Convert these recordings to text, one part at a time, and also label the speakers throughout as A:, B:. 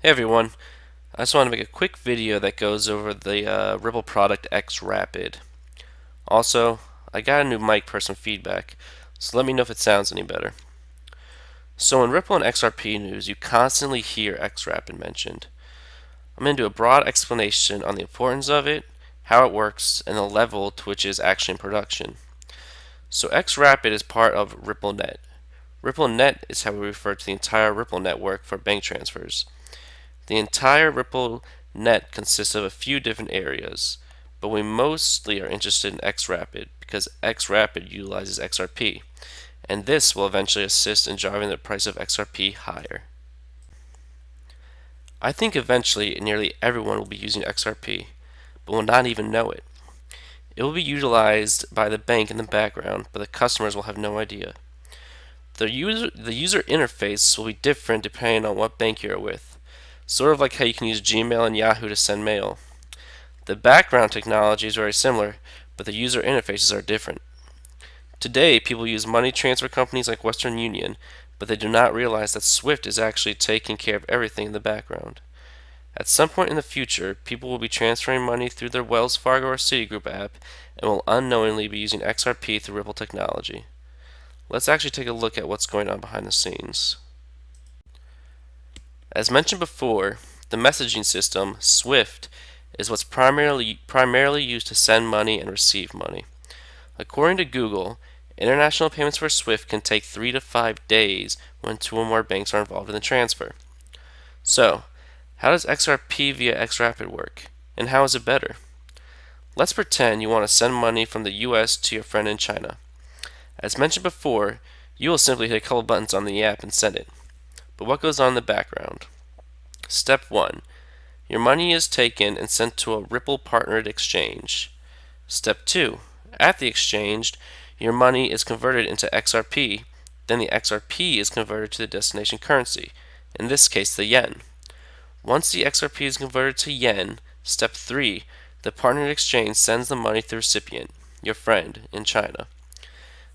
A: Hey everyone, I just want to make a quick video that goes over the Ripple product xRapid. Also, I got a new mic per some feedback, so let me know if it sounds any better. So in Ripple and XRP news, you constantly hear xRapid mentioned. I'm going to do a broad explanation on the importance of it, how it works, and the level to which it is actually in production. So xRapid is part of RippleNet. RippleNet is how we refer to the entire Ripple network for bank transfers. The entire Ripple net consists of a few different areas, but we mostly are interested in xRapid because xRapid utilizes XRP, and this will eventually assist in driving the price of XRP higher. I think eventually nearly everyone will be using XRP, but will not even know it. It will be utilized by the bank in the background, but the customers will have no idea. The user interface will be different depending on what bank you're with, sort of like how you can use Gmail and Yahoo to send mail. The background technology is very similar, but the user interfaces are different. Today, people use money transfer companies like Western Union, but they do not realize that SWIFT is actually taking care of everything in the background. At some point in the future, people will be transferring money through their Wells Fargo or Citigroup app and will unknowingly be using XRP through Ripple technology. Let's actually take a look at what's going on behind the scenes. As mentioned before, the messaging system, SWIFT, is what's primarily used to send money and receive money. According to Google, international payments for SWIFT can take 3 to 5 days when two or more banks are involved in the transfer. So, how does XRP via xRapid work, and how is it better? Let's pretend you want to send money from the US to your friend in China. As mentioned before, you will simply hit a couple buttons on the app and send it. But what goes on in the background? Step 1. Your money is taken and sent to a Ripple partnered exchange. Step 2. At the exchange, your money is converted into XRP, then the XRP is converted to the destination currency, in this case the yen. Once the XRP is converted to yen, step 3, the partnered exchange sends the money to the recipient, your friend, in China.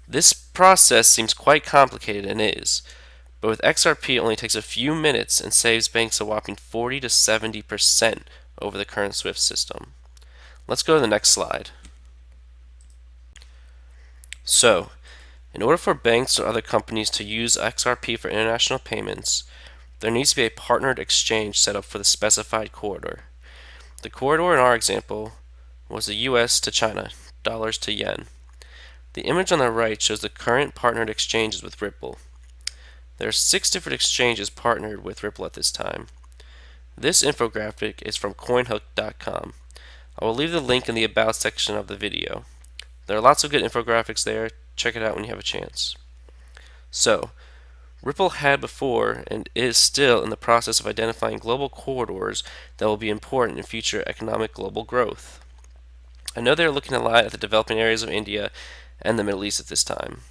A: This process seems quite complicated and is, but with XRP it only takes a few minutes and saves banks a whopping 40 to 70% over the current SWIFT system. Let's go to the next slide. So, in order for banks or other companies to use XRP for international payments, there needs to be a partnered exchange set up for the specified corridor. The corridor in our example was the US to China, dollars to yen. The image on the right shows the current partnered exchanges with Ripple. There are 6 different exchanges partnered with Ripple at this time. This infographic is from coinhook.com. I will leave the link in the About section of the video. There are lots of good infographics there. Check it out when you have a chance. So, Ripple had before and is still in the process of identifying global corridors that will be important in future economic global growth. I know they're looking a lot at the developing areas of India and the Middle East at this time.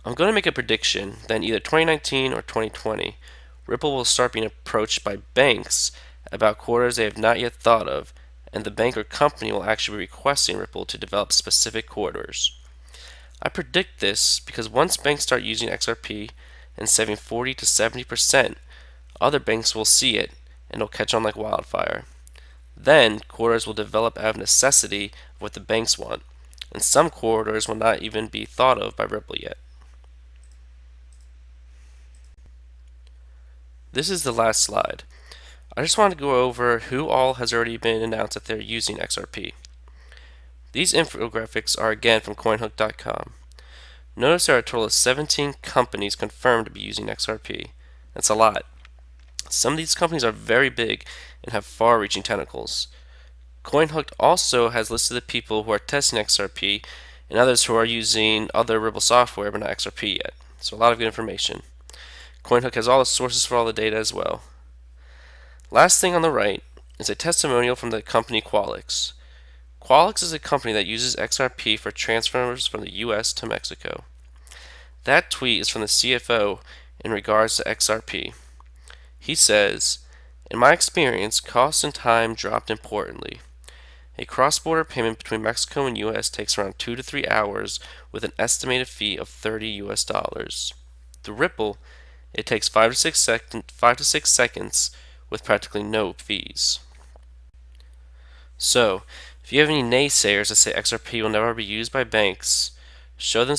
A: I'm going to make a prediction that in either 2019 or 2020, Ripple will start being approached by banks about corridors they have not yet thought of, and the bank or company will actually be requesting Ripple to develop specific corridors. I predict this because once banks start using XRP and saving 40 to 70%, other banks will see it and it'll catch on like wildfire. Then corridors will develop out of necessity of what the banks want, and some corridors will not even be thought of by Ripple yet. This is the last slide. I just want to go over who all has already been announced that they're using XRP. These infographics are again from coinhook.com. Notice there are a total of 17 companies confirmed to be using XRP. That's a lot. Some of these companies are very big and have far-reaching tentacles. CoinHook also has listed the people who are testing XRP and others who are using other Ripple software but not XRP yet. So a lot of good information. CoinHook has all the sources for all the data as well. Last thing on the right is a testimonial from the company Qualix. Qualix is a company that uses XRP for transfers from the US to Mexico. That tweet is from the CFO in regards to XRP. He says, "In my experience, cost and time dropped importantly. A cross-border payment between Mexico and US takes around 2 to 3 hours with an estimated fee of $30 US. Through Ripple, it takes 5 to 6 seconds with practically no fees. So, if you have any naysayers that say XRP will never be used by banks, show them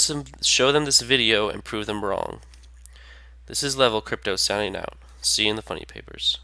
A: this video and prove them wrong. This is Level Crypto signing out. See you in the funny papers.